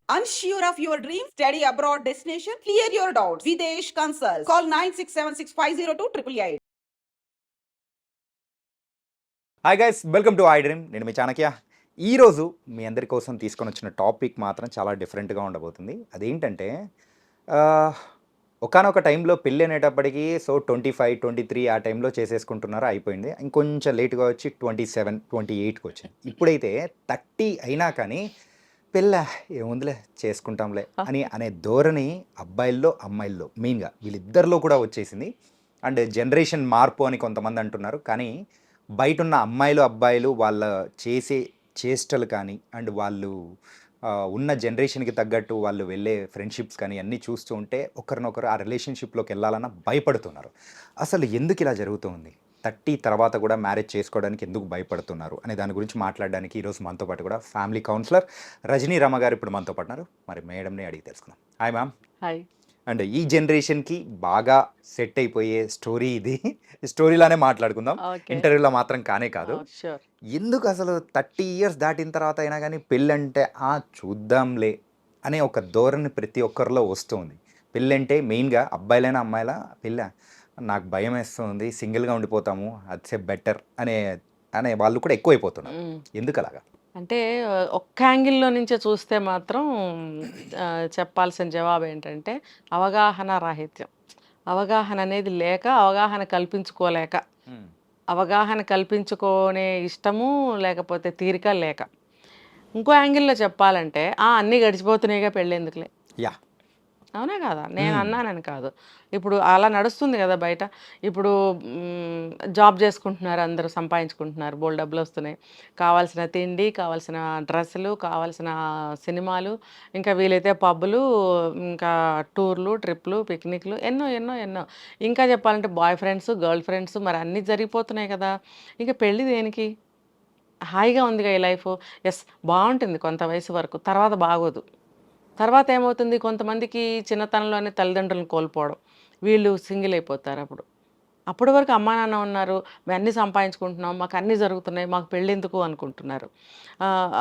Unsure of your dream? Study abroad destination? Clear your doubts. Videsh Consult. Call 9676502888. Hi guys, welcome to I dream. నేను మీ చాణక్య. ఈరోజు మీ అందరి కోసం తీసుకొని వచ్చిన topic మాత్రం చాలా డిఫరెంట్గా ఉండబోతుంది. అదేంటంటే ఒకానొక టైంలో పెళ్ళి అనేటప్పటికీ 25, 23 ఆ టైంలో చేసేసుకుంటున్నారు, అయిపోయింది. ఇంకొంచెం లేట్గా వచ్చి 27, 28కి వచ్చింది. ఇప్పుడైతే 30 అయినా కానీ పెళ్ళ ఏముందిలే చేసుకుంటాంలే అనే ధోరణి అబ్బాయిల్లో అమ్మాయిల్లో మెయిన్గా వీళ్ళిద్దరిలో కూడా వచ్చేసింది. అండ్ జనరేషన్ మార్పు అని కొంతమంది అంటున్నారు. కానీ బయట ఉన్న అమ్మాయిలు అబ్బాయిలు వాళ్ళ చేసే చేష్టలు కానీ అండ్ వాళ్ళు ఉన్న జనరేషన్కి తగ్గట్టు వాళ్ళు వెళ్ళే ఫ్రెండ్షిప్స్ కానీ అన్నీ చూస్తూ ఉంటే ఒకరినొకరు ఆ రిలేషన్షిప్లోకి వెళ్ళాలన్నా భయపడుతున్నారు. అసలు ఎందుకు ఇలా జరుగుతుంది, 30 తర్వాత కూడా మ్యారేజ్ చేసుకోవడానికి ఎందుకు భయపడుతున్నారు అనే దాని గురించి మాట్లాడడానికి ఈరోజు మనతో పాటు కూడా ఫ్యామిలీ కౌన్సిలర్ రజనీ రమ గారు ఇప్పుడు మనతో పాటు ఉన్నారు. మరి మేడంని అడిగి తెలుసుకుందాం. Hi ma'am. హాయ్. అండ్ ఈ జనరేషన్కి బాగా సెట్ అయిపోయే స్టోరీ ఇది. స్టోరీలానే మాట్లాడుకుందాం, ఇంటర్వ్యూలో మాత్రం కానే కాదు. ఎందుకు అసలు 30 ఇయర్స్ దాటిన తర్వాత అయినా కానీ పెళ్ళంటే చూద్దాంలే అనే ఒక ధోరణి ప్రతి ఒక్కరిలో వస్తుంది. పెళ్ళంటే మెయిన్గా అబ్బాయిలైనా అమ్మాయిలా పెళ్ళ నాకు భయం వేస్తుంది, సింగిల్గా ఉండిపోతాము, అట్సే బెటర్ అనే వాళ్ళు కూడా ఎక్కువైపోతున్నారు. ఎందుకు అలాగా అంటే ఒక్క యాంగిల్లో నుంచే చూస్తే మాత్రం చెప్పాల్సిన జవాబు ఏంటంటే అవగాహన రాహిత్యం. అవగాహన అనేది లేక, అవగాహన కల్పించుకోలేక, అవగాహన కల్పించుకోనే ఇష్టము లేకపోతే తీరిక లేక. ఇంకో యాంగిల్లో చెప్పాలంటే అన్నీ గడిచిపోతున్నాయిగా పెళ్ళెందుకులే. యా, అవునా కాదా? నేను అన్నానని కాదు, ఇప్పుడు అలా నడుస్తుంది కదా బయట. ఇప్పుడు జాబ్ చేసుకుంటున్నారు, అందరూ సంపాదించుకుంటున్నారు, బోల్డ్ డబ్బులు వస్తున్నాయి, కావాల్సిన తిండి, కావాల్సిన డ్రెస్సులు, కావాల్సిన సినిమాలు, ఇంకా వీలైతే పబ్బులు, ఇంకా టూర్లు, ట్రిప్లు, పిక్నిక్లు, ఎన్నో ఎన్నో ఎన్నో. ఇంకా చెప్పాలంటే బాయ్ ఫ్రెండ్స్, గర్ల్ ఫ్రెండ్స్, మరి అన్నీ జరిగిపోతున్నాయి కదా. ఇంకా పెళ్ళి దేనికి? హాయిగా ఉందిగా ఈ లైఫ్. ఎస్, బాగుంటుంది కొంత వయసు వరకు, తర్వాత బాగోదు. తర్వాత ఏమవుతుంది, కొంతమందికి చిన్నతనంలోనే తల్లిదండ్రులను కోల్పోవడం, వీళ్ళు సింగిల్ అయిపోతారు. అప్పటి వరకు అమ్మా నాన్న ఉన్నారు, మేము అన్నీ సంపాదించుకుంటున్నాం, మాకు అన్నీ జరుగుతున్నాయి, మాకు పెళ్ళెందుకు అనుకుంటున్నారు.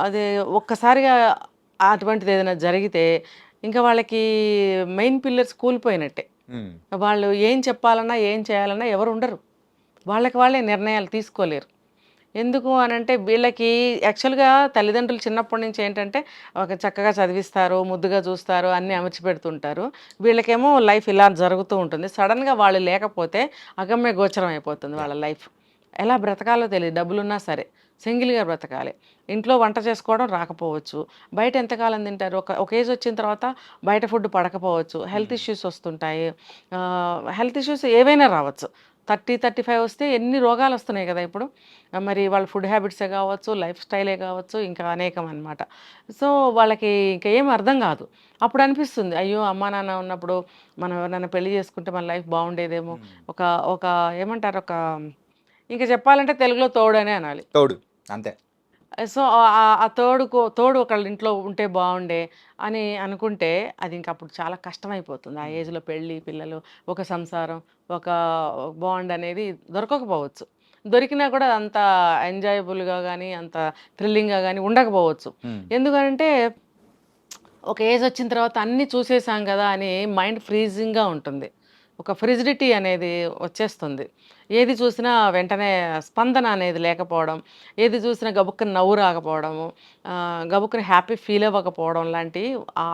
అదే ఒక్కసారిగా అటువంటిది ఏదైనా జరిగితే ఇంకా వాళ్ళకి మెయిన్ పిల్లర్స్ కూలిపోయినట్టే. వాళ్ళు ఏం చెప్పాలన్నా ఏం చేయాలన్నా ఎవరు ఉండరు, వాళ్ళకి వాళ్ళే నిర్ణయాలు తీసుకోలేరు. ఎందుకు అనంటే వీళ్ళకి యాక్చువల్గా తల్లిదండ్రులు చిన్నప్పటి నుంచి ఏంటంటే ఒక చక్కగా చదివిస్తారు, ముద్దుగా చూస్తారు, అన్నీ అమర్చి పెడుతుంటారు. వీళ్ళకేమో లైఫ్ ఇలా జరుగుతూ ఉంటుంది. సడన్గా వాళ్ళు లేకపోతే అగమ్య గోచరం అయిపోతుంది వాళ్ళ లైఫ్. ఎలా బ్రతకాలో తెలియదు, డబ్బులున్నా సరే సింగిల్గా బ్రతకాలి. ఇంట్లో వంట చేసుకోవడం రాకపోవచ్చు, బయట ఎంతకాలం తింటారు. ఒక ఏజ్ వచ్చిన తర్వాత బయట ఫుడ్ పడకపోవచ్చు, హెల్త్ ఇష్యూస్ వస్తుంటాయి. హెల్త్ ఇష్యూస్ ఏవైనా రావచ్చు. 30-35 వస్తే ఎన్ని రోగాలు వస్తున్నాయి కదా ఇప్పుడు. మరి వాళ్ళ ఫుడ్ హ్యాబిట్సే కావచ్చు, లైఫ్ స్టైలే కావచ్చు, ఇంకా అనేకం అనమాట. సో వాళ్ళకి ఇంకా ఏం అర్థం కాదు. అప్పుడు అనిపిస్తుంది, అయ్యో అమ్మా నాన్న ఉన్నప్పుడు మనం ఎవరైనా పెళ్లి చేసుకుంటే మన లైఫ్ బాగుండేదేమో. ఒక ఒక ఏమంటారు, ఒక ఇంకా చెప్పాలంటే తెలుగులో తోడు అనే అనాలి. తోడు అంతే. సో ఆ తోడు ఒకళ్ళ ఇంట్లో ఉంటే బాగుండే అని అనుకుంటే అది ఇంకా అప్పుడు చాలా కష్టమైపోతుంది. ఆ ఏజ్లో పెళ్ళి, పిల్లలు, ఒక సంసారం, ఒక బాండ్ అనేది దొరకకపోవచ్చు. దొరికినా కూడా అంత ఎంజాయబుల్గా కానీ అంత థ్రిల్లింగ్గా కానీ ఉండకపోవచ్చు. ఎందుకంటే ఒక ఏజ్ వచ్చిన తర్వాత అన్నీ చూసేసాం కదా అని మైండ్ ఫ్రీజింగ్గా ఉంటుంది, ఒక ఫ్రిజిడిటీ అనేది వచ్చేస్తుంది. ఏది చూసినా వెంటనే స్పందన అనేది లేకపోవడం, ఏది చూసినా గబుక్కున నవ్వు రాకపోవడము, గబుక్కున హ్యాపీ ఫీల్ అవ్వకపోవడం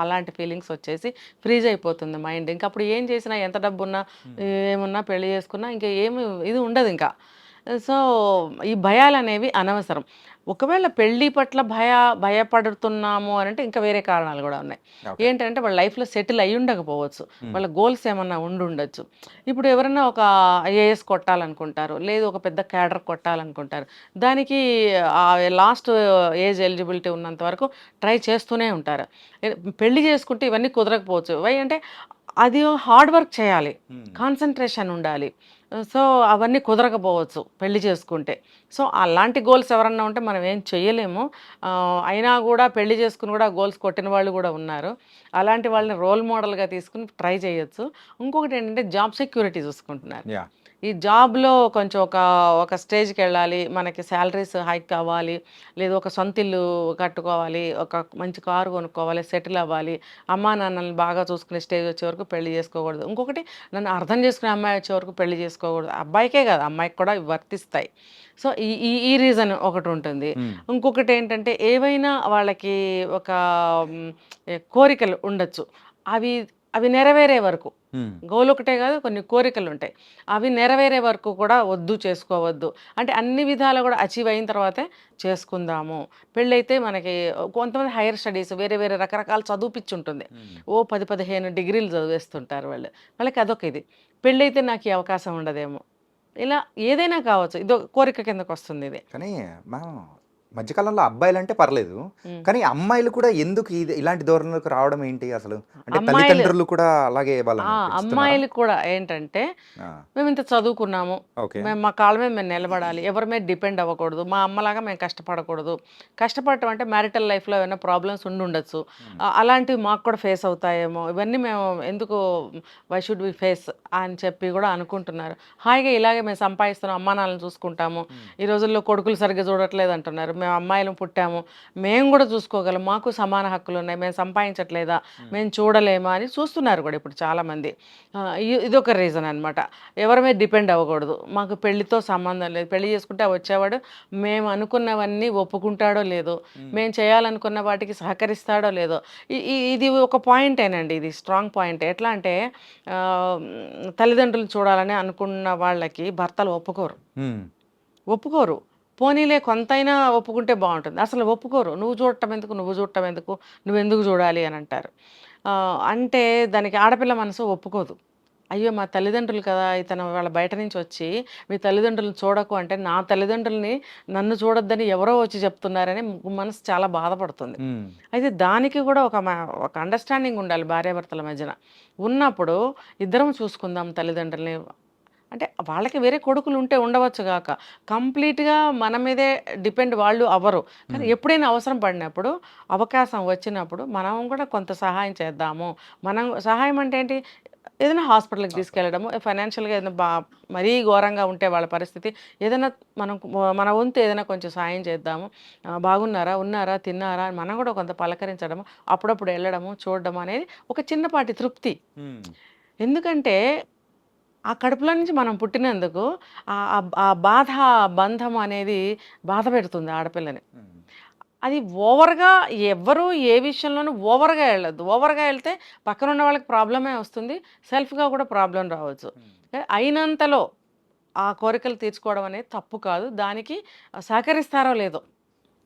అలాంటి ఫీలింగ్స్ వచ్చేసి ఫ్రీజ్ అయిపోతుంది మైండ్. ఇంకా అప్పుడు ఏం చేసినా, ఎంత డబ్బు ఉన్నా, ఏమున్నా, పెళ్లి చేసుకున్నా ఇంకా ఏమి ఇది ఉండదు ఇంకా. సో ఈ భయాలు అనేవి అనవసరం. ఒకవేళ పెళ్ళి పట్ల భయపడుతున్నాము అని అంటే ఇంకా వేరే కారణాలు కూడా ఉన్నాయి. ఏంటంటే వాళ్ళ లైఫ్లో సెటిల్ అయ్యి ఉండకపోవచ్చు, వాళ్ళ గోల్స్ ఏమన్నా ఉండొచ్చు. ఇప్పుడు ఎవరైనా ఒక ఐఏఎస్ కొట్టాలనుకుంటారు, లేదు ఒక పెద్ద క్యాడర్ కొట్టాలనుకుంటారు. దానికి లాస్ట్ ఏజ్ ఎలిజిబిలిటీ ఉన్నంత వరకు ట్రై చేస్తూనే ఉంటారు. పెళ్లి చేసుకుంటే ఇవన్నీ కుదరకపోవచ్చు. అంటే అది హార్డ్ వర్క్ చేయాలి, కాన్సన్ట్రేషన్ ఉండాలి. సో అవన్నీ కుదరకపోవచ్చు పెళ్లి చేసుకుంటే. సో అలాంటి గోల్స్ ఎవరన్నా ఉంటే మనం ఏం చెయ్యలేము. అయినా కూడా పెళ్లి చేసుకుని కూడా గోల్స్ కొట్టిన వాళ్ళు కూడా ఉన్నారు. అలాంటి వాళ్ళని రోల్ మోడల్గా తీసుకుని ట్రై చేయొచ్చు. ఇంకొకటి ఏంటంటే జాబ్ సెక్యూరిటీ చూసుకుంటున్నారు. ఈ జాబ్లో కొంచెం ఒక స్టేజ్కి వెళ్ళాలి, మనకి శాలరీస్ హైక్ అవ్వాలి, లేదు ఒక సొంత ఇల్లు కట్టుకోవాలి, ఒక మంచి కారు కొనుక్కోవాలి, సెటిల్ అవ్వాలి, అమ్మా నాన్నల్ని బాగా చూసుకునే స్టేజ్ వచ్చే వరకు పెళ్లి చేసుకోకూడదు. ఇంకొకటి, నన్ను అర్థం చేసుకునే అమ్మాయి వచ్చే వరకు పెళ్లి చేసుకోకూడదు. అబ్బాయికే కాదు, అమ్మాయికి కూడా వర్తిస్తాయి. సో ఈ ఈ ఈ రీజన్ ఒకటి ఉంటుంది. ఇంకొకటి ఏంటంటే, ఏవైనా వాళ్ళకి ఒక కోరికలు ఉండొచ్చు. అవి అవి నెరవేరే వరకు, గోల్ ఒకటే కాదు, కొన్ని కోరికలు ఉంటాయి. అవి నెరవేరే వరకు కూడా వద్దు, చేసుకోవద్దు. అంటే అన్ని విధాలు కూడా అచీవ్ అయిన తర్వాతే చేసుకుందాము. పెళ్ళైతే మనకి కొంతమంది హైయర్ స్టడీస్ వేరే వేరే రకరకాల చదువుపిచ్చి ఉంటుంది. ఓ 10-15 డిగ్రీలు చదివేస్తుంటారు వాళ్ళు. వాళ్ళకి అదొక ఇది. పెళ్ళైతే నాకు ఈ అవకాశం ఉండదేమో, ఇలా ఏదైనా కావచ్చు. ఇదో కోరిక కిందకు వస్తుంది ఇది. కానీ మనం మధ్యకాలంలో అబ్బాయిలంటే పర్లేదు, ఉమ్. కానీ అమ్మాయిలు కూడా ఎందుకు ఇలాంటి ధోరణులకు రావడం ఏంటి అసలు? అంటే అమ్మాయిలు తల్లిదండ్రులు కూడా అలాగే వాళ్ళని పెంచుతున్నారా? అమ్మాయిలు కూడా ఏంటంటే, ఆ, మేము ఇంత చదువుకున్నాము, ఓకే. మేము మా కాళ్ళ మీద మేము నిలబడాలి, ఎవరి మీద డిపెండ్ అవ్వకూడదు, మా అమ్మలాగా మేము కష్టపడకూడదు. కష్టపడటం అంటే మ్యారిటల్ లైఫ్లో ఏమైనా ప్రాబ్లమ్స్ ఉండొచ్చు, అలాంటివి మాకు కూడా ఫేస్ అవుతాయేమో, ఇవన్నీ మేము ఎందుకు, వై షుడ్ వి ఫేస్ అని చెప్పి కూడా అనుకుంటున్నారు. హాయిగా ఇలాగే మేము సంపాదిస్తున్నాం, అమ్మా నాన్నలను చూసుకుంటాము, ఈ రోజుల్లో కొడుకులు సరిగ్గా చూడట్లేదు అంటున్నారు, మేము అమ్మాయిలు పుట్టాము, మేము కూడా చూసుకోగలం, మాకు సమాన హక్కులు ఉన్నాయి, మేము సంపాదించట్లేదా, మేము చూడలేమా అని చూస్తున్నారు కూడా ఇప్పుడు చాలామంది. ఇదొక రీజన్ అనమాట. ఎవరి మీద డిపెండ్ అవ్వకూడదు, మాకు పెళ్లితో సంబంధం లేదు, పెళ్లి చేసుకుంటే వచ్చేవాడు మేము అనుకున్నవన్నీ ఒప్పుకుంటాడో లేదో, మేము చేయాలనుకున్న వాటికి సహకరిస్తాడో లేదో. ఇది ఒక పాయింటేనండి, ఇది స్ట్రాంగ్ పాయింట్. ఎట్లా అంటే, ఆ, తల్లిదండ్రులు చూడాలని అనుకున్న వాళ్ళకి భర్తలు ఒప్పుకోరు. పోనీలే కొంతైనా ఒప్పుకుంటే బాగుంటుంది, అసలు ఒప్పుకోరు. నువ్వు చూడటం ఎందుకు, నువ్వెందుకు చూడాలి అని అంటారు. అంటే దానికి ఆడపిల్ల మనసు ఒప్పుకోదు. అయ్యో, మా తల్లిదండ్రులు కదా, ఇతను వాళ్ళ బయట నుంచి వచ్చి మీ తల్లిదండ్రులను చూడకు అంటే, నా తల్లిదండ్రులని నన్ను చూడొద్దని ఎవరో వచ్చి చెప్తున్నారని మనసు చాలా బాధపడుతుంది. అయితే దానికి కూడా ఒక అండర్స్టాండింగ్ ఉండాలి భార్యాభర్తల మధ్యన. ఉన్నప్పుడు ఇద్దరం చూసుకుందాం తల్లిదండ్రులని. అంటే వాళ్ళకి వేరే కొడుకులు ఉంటే ఉండవచ్చు గాక, కంప్లీట్గా మన మీదే డిపెండ్ వాళ్ళు అవ్వరు. కానీ ఎప్పుడైనా అవసరం పడినప్పుడు, అవకాశం వచ్చినప్పుడు మనం కూడా కొంత సహాయం చేద్దాము. మనం సహాయం అంటే ఏంటి, ఏదైనా హాస్పిటల్కి తీసుకెళ్ళడము, ఫైనాన్షియల్గా ఏదైనా మరీ ఘోరంగా ఉంటే వాళ్ళ పరిస్థితి, ఏదైనా మన వంతు ఏదైనా కొంచెం సాయం చేద్దాము. బాగున్నారా, ఉన్నారా, తిన్నారా అని మనం కూడా కొంత పలకరించడము, అప్పుడప్పుడు వెళ్ళడము, చూడడము అనేది ఒక చిన్నపాటి తృప్తి. ఎందుకంటే ఆ కడుపులో నుంచి మనం పుట్టినందుకు ఆ బాధ, బంధం అనేది బాధ పెడుతుంది ఆడపిల్లని. అది ఓవర్గా ఎవ్వరూ ఏ విషయంలోనూ ఓవర్గా వెళ్ళొద్దు. ఓవర్గా వెళ్తే పక్కన ఉన్న వాళ్ళకి ప్రాబ్లమే వస్తుంది, సెల్ఫ్గా కూడా ప్రాబ్లం రావచ్చు. అయినంతలో ఆ కోరికలు తీర్చుకోవడం అనేది తప్పు కాదు. దానికి సహకరిస్తారో లేదో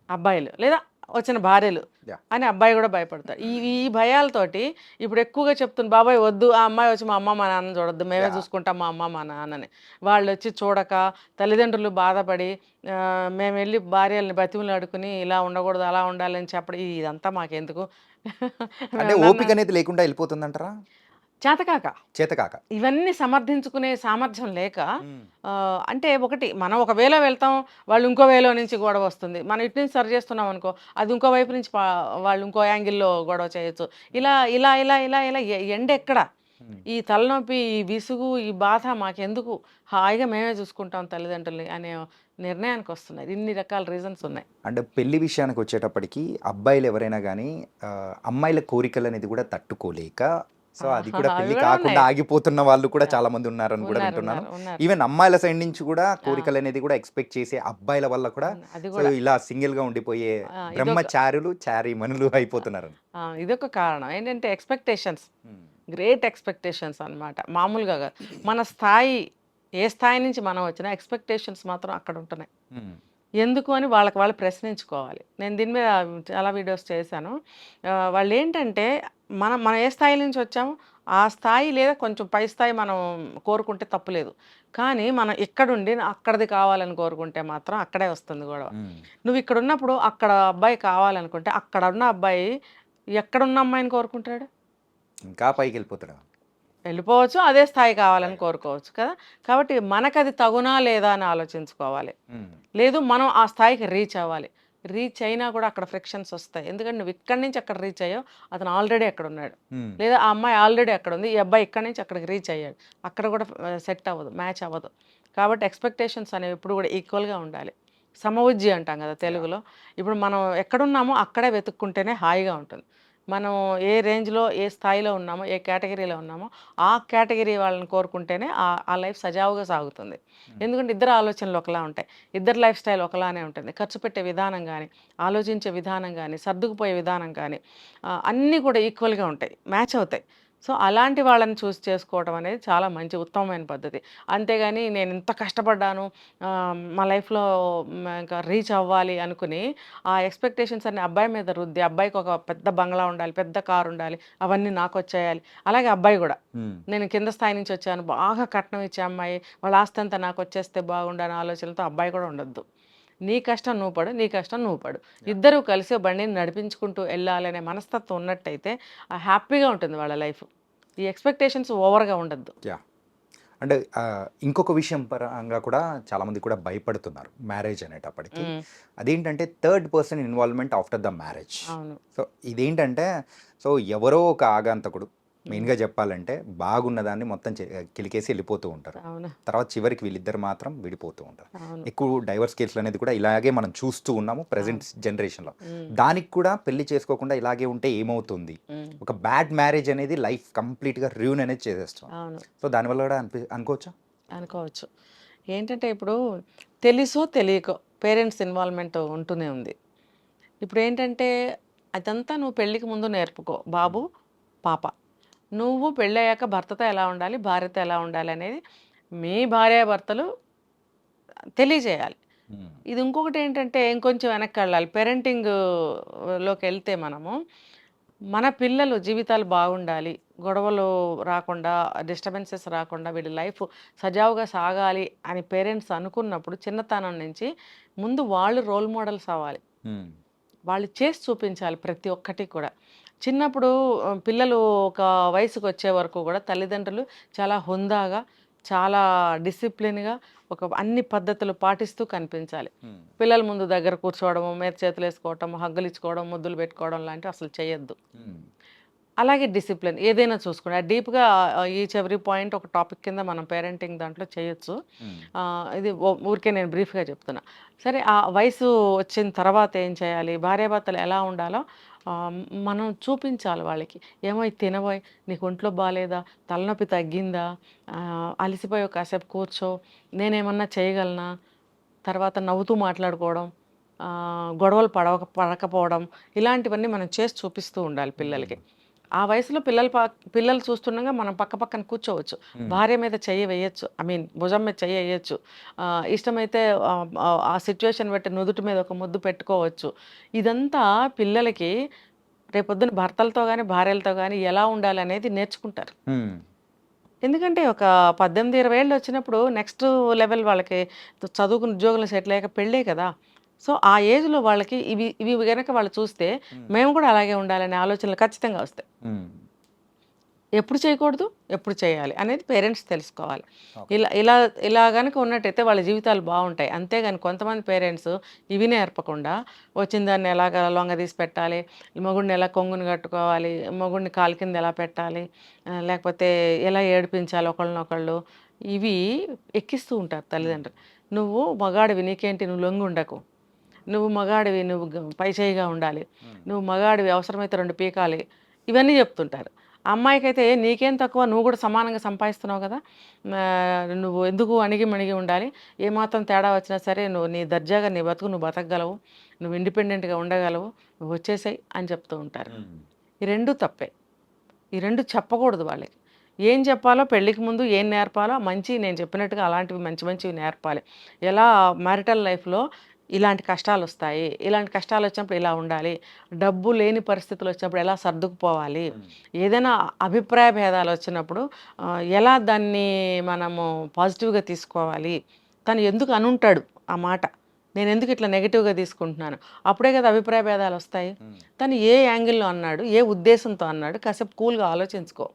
అబ్బాయిలు, లేదా వచ్చిన భార్యలు Yeah. అని అబ్బాయి కూడా భయపడతాడు. ఈ భయాలతోటి ఇప్పుడు ఎక్కువగా చెప్తుంది, బాబాయ్ వద్దు, ఆ అమ్మాయి వచ్చి మా అమ్మ మా నాన్న చూడొద్దు, మేమే Yeah. చూసుకుంటాం మా అమ్మ మా నాన్నని. వాళ్ళు వచ్చి చూడక తల్లిదండ్రులు బాధపడి, మేము వెళ్ళి భార్యల్ని బతిమలాడుకుని ఇలా ఉండకూడదు, అలా ఉండాలని చెప్పడం, ఇదంతా మాకెందుకు. అంటే ఓపిక అనేది లేకుండా వెళ్ళిపోతుందంటారా? చేతకాక ఇవన్నీ సమర్థించుకునే సామర్థ్యం లేక, అంటే ఒకటి, మనం ఒక వేలో వెళ్తాం, వాళ్ళు ఇంకో వేలో నుంచి గొడవ వస్తుంది, మనం ఇటు నుంచి సరి చేస్తున్నాం అనుకో, అది ఇంకో వైపు నుంచి వాళ్ళు ఇంకో యాంగిల్లో గొడవ చేయొచ్చు. ఇలా ఇలా ఇలా ఇలా ఇలా ఎండ ఎక్కడ, ఈ తలనొప్పి, ఈ విసుగు, ఈ బాధ మాకెందుకు, హాయిగా మేమే చూసుకుంటాం తల్లిదండ్రుల్ని అనే నిర్ణయానికి వస్తున్నారు. ఇన్ని రకాల రీజన్స్ ఉన్నాయి. అంటే పెళ్లి విషయానికి వచ్చేటప్పటికి అబ్బాయిలు ఎవరైనా కానీ అమ్మాయిల కోరికలు అనేది కూడా తట్టుకోలేక, సో అది కూడా అవి పెళ్లి కూడా కాకుండా ఉన్నాయి. ఆగిపోతున్న వాళ్ళు కూడా చాలా మంది ఉన్నారని కూడా ఉన్నారు వింటున్నాను. ఉన్నారు ఈవెన్ అమ్మాయిల సైడ్ నుంచి కూడా కోరికలు అనేది కూడా ఎక్స్పెక్ట్ చేసే అబ్బాయిల వల్ల కూడా అది సో కూడా ఇలా సింగిల్ గా ఉండిపోయే ఇదొక బ్రహ్మచారులు చారీమణులు అయిపోతున్నారు. ఇదొక కారణం. ఏంటంటే ఎక్స్పెక్టేషన్స్, గ్రేట్ ఎక్స్పెక్టేషన్స్ అన్నమాట. మామూలుగా కాదు. మన స్థాయి, ఏ స్థాయి నుంచి మనం వచ్చినా ఎక్స్పెక్టేషన్స్ మాత్రం అక్కడ ఉంటున్నాయి. ఎందుకు అని వాళ్ళకి వాళ్ళు ప్రశ్నించుకోవాలి. నేను దీని మీద చాలా వీడియోస్ చేశాను. వాళ్ళు ఏంటంటే, మనం ఏ స్థాయి నుంచి వచ్చామో ఆ స్థాయి లేదా కొంచెం పై స్థాయి మనం కోరుకుంటే తప్పులేదు. కానీ మనం ఇక్కడుండి అక్కడిది కావాలని కోరుకుంటే మాత్రం అక్కడే వస్తుంది గొడవ. నువ్వు ఇక్కడ ఉన్నప్పుడు అక్కడ అబ్బాయి కావాలనుకుంటే, అక్కడ ఉన్న అబ్బాయి ఎక్కడున్న అమ్మాయిని కోరుకుంటాడు, ఇంకా పైకి వెళ్ళిపోతాడు. వెళ్ళిపోవచ్చు, అదే స్థాయి కావాలని కోరుకోవచ్చు కదా. కాబట్టి మనకు అది తగునా లేదా అని ఆలోచించుకోవాలి. లేదు, మనం ఆ స్థాయికి రీచ్ అవ్వాలి. రీచ్ అయినా కూడా అక్కడ ఫ్రిక్షన్స్ వస్తాయి. ఎందుకంటే నువ్వు ఇక్కడి నుంచి అక్కడ రీచ్ అయ్యావు, అతను ఆల్రెడీ అక్కడ ఉన్నాడు. ఉమ్, లేదా ఆ అమ్మాయి ఆల్రెడీ అక్కడ ఉంది, ఈ అబ్బాయి ఇక్కడి నుంచి అక్కడికి రీచ్ అయ్యాడు. అక్కడ కూడా సెట్ అవ్వదు, మ్యాచ్ అవ్వదు. కాబట్టి ఎక్స్పెక్టేషన్స్ అనేవి ఎప్పుడు కూడా ఈక్వల్గా ఉండాలి. సమవుజ్జి అంటాం కదా తెలుగులో. ఇప్పుడు మనం ఎక్కడున్నామో అక్కడే వెతుక్కుంటేనే హాయిగా ఉంటుంది. మనం ఏ రేంజ్లో ఏ స్థాయిలో ఉన్నామో ఏ కేటగిరీలో ఉన్నామో ఆ కేటగిరీ వాళ్ళని కోరుకుంటేనే ఆ లైఫ్ సజావుగా సాగుతుంది. ఎందుకంటే ఇద్దరు ఆలోచనలు ఒకలా ఉంటాయి, ఇద్దరు లైఫ్ స్టైల్ ఒకలానే ఉంటుంది. ఖర్చు పెట్టే విధానం కానీ, ఆలోచించే విధానం కానీ, సర్దుకుపోయే విధానం కానీ అన్నీ కూడా ఈక్వల్గా ఉంటాయి, మ్యాచ్ అవుతాయి. సో అలాంటి వాళ్ళని చూస్ చేసుకోవడం అనేది చాలా మంచి ఉత్తమమైన పద్ధతి. అంతేగాని నేను ఇంత కష్టపడ్డాను, మా లైఫ్లో ఇంకా రీచ్ అవ్వాలి అనుకుని ఆ ఎక్స్పెక్టేషన్స్ అన్ని అబ్బాయి మీద రుద్ది, అబ్బాయికి ఒక పెద్ద బంగ్లా ఉండాలి, పెద్ద కారు ఉండాలి, అవన్నీ నాకు వచ్చేయాలి. అలాగే అబ్బాయి కూడా ఉమ్, నేను కింద స్థాయి నుంచి వచ్చాను, బాగా కట్నం ఇచ్చే అమ్మాయి, వాళ్ళ ఆస్తి అంతా నాకు వచ్చేస్తే బాగుండని ఆలోచనలతో అబ్బాయి కూడా ఉండొద్దు. నీ కష్టం నువ్వు పడు, నీ కష్టం నువ్వు పడు. ఇద్దరూ కలిసి బండిని నడిపించుకుంటూ వెళ్ళాలనే మనస్తత్వం ఉన్నట్టయితే హ్యాపీగా ఉంటుంది వాళ్ళ లైఫ్. ఈ ఎక్స్పెక్టేషన్స్ ఓవర్గా ఉండద్దు. యా. అంటే ఇంకొక విషయం పరంగా కూడా చాలామంది కూడా భయపడుతున్నారు మ్యారేజ్ అనేటప్పటికి. అదేంటంటే third person involvement after the marriage. అవును. సో ఇదేంటంటే సో ఎవరో ఒక ఆగంతకుడు, మెయిన్గా చెప్పాలంటే బాగున్నదాన్ని మొత్తం కిలికేసి వెళ్ళిపోతూ ఉంటారు. అవును. తర్వాత చివరికి వీళ్ళిద్దరు మాత్రం విడిపోతూ ఉంటారు. అవును. ఎక్కువ డైవర్స్ కేసులు అనేది కూడా ఇలాగే మనం చూస్తూ ఉన్నాము ప్రజెంట్ జనరేషన్లో. దానికి కూడా పెళ్లి చేసుకోకుండా ఇలాగే ఉంటే ఏమవుతుంది, ఒక బ్యాడ్ మ్యారేజ్ అనేది లైఫ్ కంప్లీట్గా ర్యూన్ అనేది చేసేస్తాం. అవును, సో దానివల్ల కూడా అనుకోవచ్చా? అనుకోవచ్చు. ఏంటంటే ఇప్పుడు తెలుసో తెలియకో పేరెంట్స్ ఇన్వాల్వ్మెంట్ ఉంటూనే ఉంది. ఇప్పుడు ఏంటంటే అదంతా నువ్వు పెళ్ళికి ముందు నేర్పుకో బాబు పాప. నువ్వు పెళ్ళయ్యాక భర్తతో ఎలా ఉండాలి, భార్యతో ఎలా ఉండాలి అనేది మీ భార్యాభర్తలు తెలియజేయాలి. ఇది ఇంకొకటి ఏంటంటే ఇంకొంచెం వెనక్కి వెళ్ళాలి. పేరెంటింగ్ లోకి వెళ్తే మనము మన పిల్లలు జీవితాలు బాగుండాలి, గొడవలు రాకుండా, డిస్టర్బెన్సెస్ రాకుండా, వీడి లైఫ్ సజావుగా సాగాలి అని పేరెంట్స్ అనుకున్నప్పుడు చిన్నతనం నుంచి ముందు వాళ్ళు రోల్ మోడల్స్ అవ్వాలి. వాళ్ళు చేసి చూపించాలి ప్రతి ఒక్కటి కూడా. చిన్నప్పుడు పిల్లలు ఒక వయసుకు వచ్చే వరకు కూడా తల్లిదండ్రులు చాలా హుందాగా, చాలా డిసిప్లిన్గా ఒక అన్ని పద్ధతులు పాటిస్తూ కనిపించాలి. పిల్లల ముందు దగ్గర కూర్చోవడము, మీద చేతులు వేసుకోవడం, హగ్గులు ఇచ్చుకోవడం, ముద్దులు పెట్టుకోవడం లాంటివి అసలు చేయొద్దు. అలాగే డిసిప్లిన్ ఏదైనా చూసుకోండి. డీప్గా ఈచ్ ఎవ్రీ పాయింట్ ఒక టాపిక్ కింద మనం పేరెంటింగ్ దాంట్లో చేయొచ్చు. ఇది ఊరికే నేను బ్రీఫ్గా చెప్తున్నా. సరే, ఆ వయసు వచ్చిన తర్వాత ఏం చేయాలి, భార్యాభర్తలు ఎలా ఉండాలో మనం చూపించాలి వాళ్ళకి. ఏమో ఇది తినబోయ్, నీకు ఒంట్లో బాగాలేదా, తలనొప్పి తగ్గిందా, అలసిపోయి కాసేపు కూర్చో, నేనేమన్నా చేయగలనా, తర్వాత నవ్వుతూ మాట్లాడుకోవడం, గొడవలు పడకపోవడం, ఇలాంటివన్నీ మనం చేసి చూపిస్తూ ఉండాలి పిల్లలకి. ఆ వయసులో పిల్లలు చూస్తుండగా మనం పక్కన కూర్చోవచ్చు, భార్య మీద చెయ్యి వేయచ్చు, భుజం మీద చెయ్యి వేయచ్చు, ఇష్టమైతే ఆ సిచ్యువేషన్ బట్టి నుదుటి మీద ఒక ముద్దు పెట్టుకోవచ్చు. ఇదంతా పిల్లలకి రేపొద్దున భర్తలతో కానీ భార్యలతో కానీ ఎలా ఉండాలి అనేది నేర్చుకుంటారు. ఎందుకంటే ఒక 18-20 ఏళ్ళు వచ్చినప్పుడు నెక్స్ట్ లెవెల్ వాళ్ళకి చదువుకుని ఉద్యోగంలో సెటిల్ అయ్యాక పెళ్ళే కదా. సో ఆ ఏజ్లో వాళ్ళకి ఇవి ఇవి కనుక వాళ్ళు చూస్తే మేము కూడా అలాగే ఉండాలనే ఆలోచనలు ఖచ్చితంగా వస్తాయి. ఎప్పుడు చేయకూడదు, ఎప్పుడు చేయాలి అనేది పేరెంట్స్ తెలుసుకోవాలి. ఇలా కనుక ఉన్నట్టయితే వాళ్ళ జీవితాలు బాగుంటాయి. అంతేగాని కొంతమంది పేరెంట్స్ ఇవి నేర్పకుండా వచ్చిన దాన్ని ఎలాగ లొంగ తీసి పెట్టాలి, మొగుడిని ఎలా కొంగుని కట్టుకోవాలి, మొగుడిని కాలు కింద ఎలా పెట్టాలి, లేకపోతే ఎలా ఏడిపించాలి ఒకళ్ళనొకళ్ళు, ఇవి ఎక్కిస్తూ ఉంటారు తల్లిదండ్రులు. నువ్వు మగాడివి, నీకేంటి, నువ్వు లొంగి ఉండకు, నువ్వు మగాడివి, నువ్వు పై చేయిగా ఉండాలి, నువ్వు మగాడివి, అవసరమైతే 2 పీకాలి, ఇవన్నీ చెప్తుంటారు. అమ్మాయికైతే నీకేం తక్కువ, నువ్వు కూడా సమానంగా సంపాదిస్తున్నావు కదా, నువ్వు ఎందుకు అణిగి మణిగి ఉండాలి, ఏమాత్రం తేడా వచ్చినా సరే నువ్వు నీ దర్జాగా నీ బతుకు నువ్వు బతకగలవు, నువ్వు ఇండిపెండెంట్గా ఉండగలవు, నువ్వు వచ్చేసాయి అని చెప్తూ ఉంటారు. ఈ రెండు తప్పే. ఈ రెండు చెప్పకూడదు వాళ్ళకి. ఏం చెప్పాలో పెళ్ళికి ముందు ఏం నేర్పాలో నేను చెప్పినట్టుగా అలాంటివి మంచివి నేర్పాలి. ఎలా మ్యారిటల్ లైఫ్లో ఇలాంటి కష్టాలు వస్తాయి, ఇలాంటి కష్టాలు వచ్చినప్పుడు ఇలా ఉండాలి, డబ్బు లేని పరిస్థితులు వచ్చినప్పుడు ఎలా సర్దుకుపోవాలి, ఏదైనా అభిప్రాయ భేదాలు వచ్చినప్పుడు ఎలా దాన్ని మనము పాజిటివ్గా తీసుకోవాలి, తను ఎందుకు అనుంటాడు ఆ మాట, నేను ఎందుకు ఇట్లా నెగిటివ్గా తీసుకుంటున్నాను, అప్పుడే కదా అభిప్రాయ భేదాలు వస్తాయి. తను ఏ యాంగిల్లో అన్నాడు, ఏ ఉద్దేశంతో అన్నాడు, కాసేపు కూల్గా ఆలోచించుకో.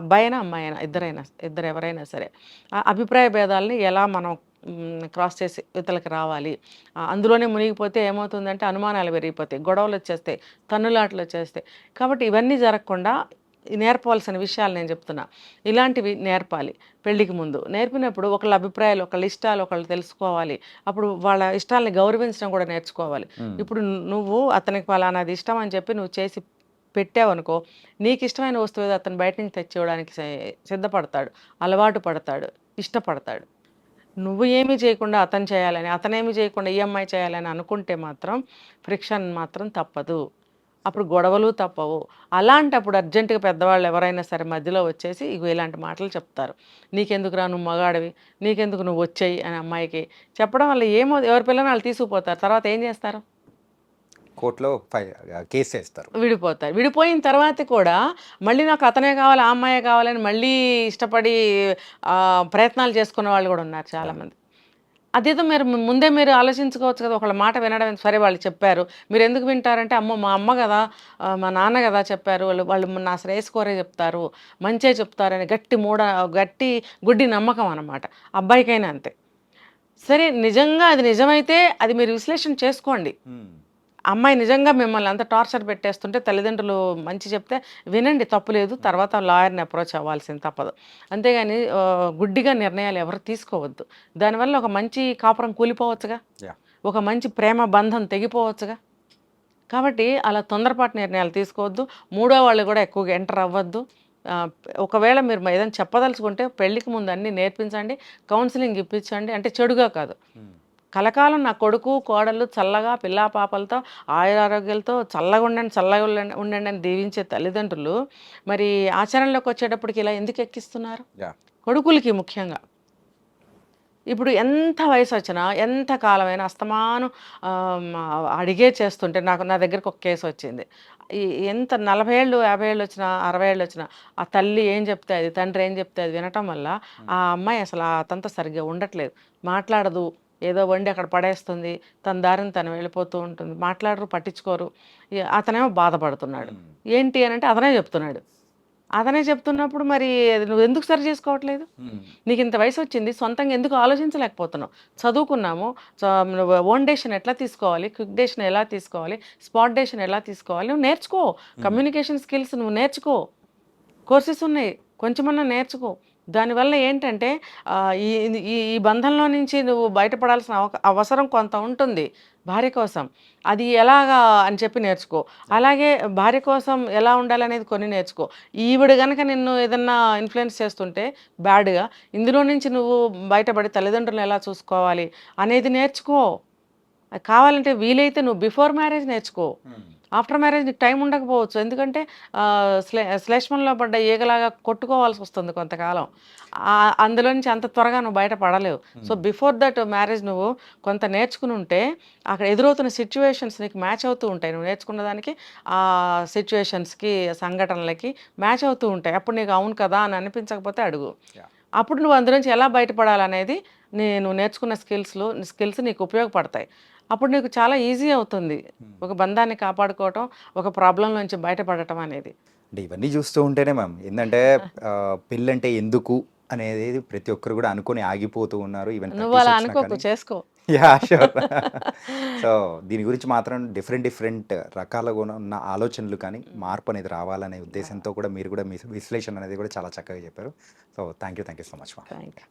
అబ్బాయి అయినా అమ్మాయి అయినా ఇద్దరు ఎవరైనా సరే ఆ అభిప్రాయ భేదాలని ఎలా మనం క్రాస్ చేసి ఇవతలకి రావాలి. అందులోనే మునిగిపోతే ఏమవుతుందంటే అనుమానాలు పెరిగిపోతాయి, గొడవలు వచ్చేస్తాయి, తన్నులాటలు వచ్చేస్తాయి. కాబట్టి ఇవన్నీ జరగకుండా నేర్పవలసిన విషయాలు నేను చెప్తున్నా. ఇలాంటివి నేర్పాలి పెళ్ళికి ముందు. నేర్పినప్పుడు ఒకళ్ళ అభిప్రాయాలు, ఒకళ్ళ ఇష్టాలు ఒకళ్ళు తెలుసుకోవాలి. అప్పుడు వాళ్ళ ఇష్టాలని గౌరవించడం కూడా నేర్చుకోవాలి. ఇప్పుడు నువ్వు అతనికి ఫలానాది ఇష్టం అని చెప్పి నువ్వు చేసి పెట్టావనుకో, నీకు ఇష్టమైన వస్తువు ఏదో అతను బయట నుంచి తెచ్చివ్వడానికి సిద్ధపడతాడు, అలవాటు పడతాడు, ఇష్టపడతాడు. నువ్వు ఏమీ చేయకుండా అతను చేయాలని, అతనేమీ చేయకుండా ఈ అమ్మాయి చేయాలని అనుకుంటే మాత్రం ఫ్రిక్షన్ మాత్రం తప్పదు. అప్పుడు గొడవలు తప్పవు. అలాంటప్పుడు అర్జెంటుగా పెద్దవాళ్ళు ఎవరైనా సరే మధ్యలో వచ్చేసి ఇగో ఇలాంటి మాటలు చెప్తారు. నీకెందుకురా, నువ్వు మగాడివి, నీకెందుకు, నువ్వు వచ్చేయి అని అమ్మాయికి చెప్పడం వల్ల ఏమో, ఎవరి పిల్లని వాళ్ళు తీసుకుపోతారు. తర్వాత ఏం చేస్తారు? కోర్టులో కేసు వేస్తారు, విడిపోతారు. విడిపోయిన తర్వాత కూడా మళ్ళీ నాకు అతనే కావాలి, ఆ అమ్మాయే కావాలని మళ్ళీ ఇష్టపడి ప్రయత్నాలు చేసుకున్న వాళ్ళు కూడా ఉన్నారు చాలామంది. అదేదో ముందే మీరు ఆలోచించుకోవచ్చు కదా. ఒకళ్ళ మాట వినడం, సరే వాళ్ళు చెప్పారు, మీరు ఎందుకు వింటారంటే, అమ్మో మా అమ్మ కదా, మా నాన్న కదా చెప్పారు, వాళ్ళు నా శ్రేయస్ కోరే చెప్తారు, మంచే చెప్తారని గట్టి గుడ్డి నమ్మకం అన్నమాట. అబ్బాయికైనా అంతే. సరే, నిజంగా అది నిజమైతే అది మీరు విశ్లేషణ చేసుకోండి. అమ్మాయి నిజంగా మిమ్మల్ని అంత టార్చర్ పెట్టేస్తుంటే తల్లిదండ్రులు మంచి చెప్తే వినండి, తప్పులేదు. తర్వాత లాయర్ని అప్రోచ్ అవ్వాల్సింది తప్పదు. అంతేగాని గుడ్డిగా నిర్ణయాలు ఎవరు తీసుకోవద్దు. దానివల్ల ఒక మంచి కాపురం కూలిపోవచ్చుగా, ఒక మంచి ప్రేమ బంధం తెగిపోవచ్చుగా. కాబట్టి అలా తొందరపాటు నిర్ణయాలు తీసుకోవద్దు. మూడో వాళ్ళు కూడా ఎక్కువగా ఎంటర్ అవ్వద్దు. ఒకవేళ మీరు ఏదైనా చెప్పదలుచుకుంటే పెళ్ళికి ముందు అన్నీ నేర్పించండి, కౌన్సిలింగ్ ఇప్పించండి. అంటే చెడుగా కాదు, కలకాలం నా కొడుకు కోడలు చల్లగా పిల్లా పాపలతో ఆయురారోగ్యాలతో చల్లగా ఉండండి అని దీవించే తల్లిదండ్రులు మరి ఆచరణలోకి వచ్చేటప్పటికి ఇలా ఎందుకు ఎక్కిస్తున్నారు? కొడుకులకి ముఖ్యంగా. ఇప్పుడు ఎంత వయసు వచ్చినా, ఎంత కాలమైనా అస్తమానం అడిగే చేస్తుంటే, నా దగ్గరకు ఒక కేసు వచ్చింది. ఎంత 40 ఏళ్ళు 50 ఏళ్ళు వచ్చినా 60 ఏళ్ళు వచ్చినా ఆ తల్లి ఏం చెప్తే అది, తండ్రి ఏం చెప్తే అది వినటం వల్ల ఆ అమ్మాయి అసలు అతనితో సరిగ్గా ఉండట్లేదు, మాట్లాడదు, ఏదో వండి అక్కడ పడేస్తుంది, తన దారిని తను వెళ్ళిపోతూ ఉంటుంది, మాట్లాడరు, పట్టించుకోరు. అతనేమో బాధపడుతున్నాడు. ఏంటి అని అంటే అతనే చెప్తున్నప్పుడు మరి నువ్వు ఎందుకు సరి చేసుకోవట్లేదు? నీకు ఇంత వయసు వచ్చింది, సొంతంగా ఎందుకు ఆలోచించలేకపోతున్నావు? చదువుకున్నాము, ఓన్ డెసిషన్ ఎట్లా తీసుకోవాలి, క్విక్ డెసిషన్ ఎలా తీసుకోవాలి, స్పాట్ డెసిషన్ ఎలా తీసుకోవాలి, నువ్వు నేర్చుకో. కమ్యూనికేషన్ స్కిల్స్ నువ్వు నేర్చుకో, కోర్సెస్ ఉన్నాయి, కొంచెమన్నా నేర్చుకో. దానివల్ల ఏంటంటే ఈ బంధంలో నుంచి నువ్వు బయటపడాల్సిన అవసరం కొంత ఉంటుంది భార్య కోసం. అది ఎలాగా అని చెప్పి నేర్చుకో. అలాగే భార్య కోసం ఎలా ఉండాలనేది కొన్ని నేర్చుకో. ఈవిడ కనుక నిన్ను ఏదన్నా ఇన్ఫ్లుయెన్స్ చేస్తుంటే బ్యాడ్గా, ఇందులో నుంచి నువ్వు బయటపడి తల్లిదండ్రులను ఎలా చూసుకోవాలి అనేది నేర్చుకో. కావాలంటే వీలైతే నువ్వు బిఫోర్ మ్యారేజ్ నేర్చుకో. ఆఫ్టర్ మ్యారేజ్ నీకు టైం ఉండకపోవచ్చు, ఎందుకంటే శ్లేష్మంలో పడ్డ ఈగలాగా కొట్టుకోవాల్సి వస్తుంది కొంతకాలం. అందులో నుంచి అంత త్వరగా నువ్వు బయటపడలేవు. సో బిఫోర్ దట్ మ్యారేజ్ నువ్వు కొంత నేర్చుకుని ఉంటే అక్కడ ఎదురవుతున్న సిచ్యువేషన్స్ నీకు మ్యాచ్ అవుతూ ఉంటాయి. నువ్వు నేర్చుకున్న దానికి ఆ సిచ్యువేషన్స్కి, సంఘటనలకి మ్యాచ్ అవుతూ ఉంటాయి. అప్పుడు నీకు అవును కదా అని అనిపించకపోతే అడుగు. అప్పుడు నువ్వు అందులోంచి ఎలా బయటపడాలనేది నేను నేర్చుకున్న స్కిల్స్ నీకు ఉపయోగపడతాయి. అప్పుడు నీకు చాలా ఈజీ అవుతుంది ఒక బంధాన్ని కాపాడుకోవటం, ఒక ప్రాబ్లం నుంచి బయటపడటం అనేది. అంటే ఇవన్నీ చూస్తూ ఉంటేనే మ్యామ్ ఏంటంటే పెళ్ళంటే ఎందుకు అనేది ప్రతి ఒక్కరు కూడా అనుకొని ఆగిపోతూ ఉన్నారు. ఈవెన్ నువ్వు అలా అనుకోకు, చేసుకో. సో దీని గురించి మాత్రం డిఫరెంట్ రకాలుగా ఉన్న ఆలోచనలు కానీ మార్పు అనేది రావాలనే ఉద్దేశంతో కూడా మీరు కూడా మీ విశ్లేషణ అనేది కూడా చాలా చక్కగా చెప్పారు. So thank you so much ma'am. Thank you.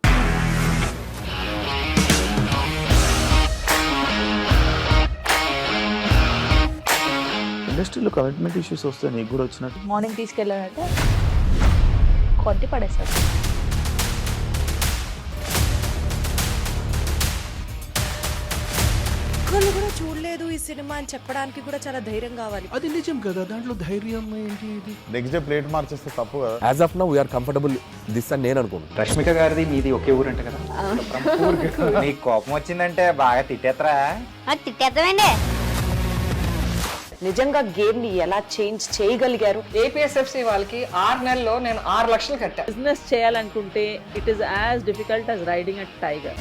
ఇండస్ట్రీలో కమిట్మెంట్ ఇష్యూస్ వస్తే నీకు కూడా వచ్చినట్టు? మార్నింగ్ తీసుకెళ్ళాడంటే కొట్టి పడేస్తాడు. ఒక్కళ్ళు కూడా చూడలేదు ఈ సినిమా అని చెప్పడానికి కూడా చాలా ధైర్యం కావాలి. అది నిజం కదా, దాంట్లో ధైర్యం ఏంటి? ఇది నెక్స్ట్ డే ప్లేట్ మార్చేస్తే తప్పు కదా. As of now we are comfortable this అని నేను అనుకుంటున్నాను. రష్మిక గారిది మీది ఒకే ఊరు అంట కదా? నీకు కోపం వచ్చిందంటే బాగా తిట్టేత్తరా? తిట్టేద్దామండి. నిజంగా గేమ్ ని ఎలా చేంజ్ చేయగలిగారు? ఏపీఎస్ఎఫ్సి వాళ్ళకి 6 నెలల్లో నేను 6 లక్షలు కట్టా. బిజినెస్ చేయాలనుకుంటే it is as difficult as riding a tiger.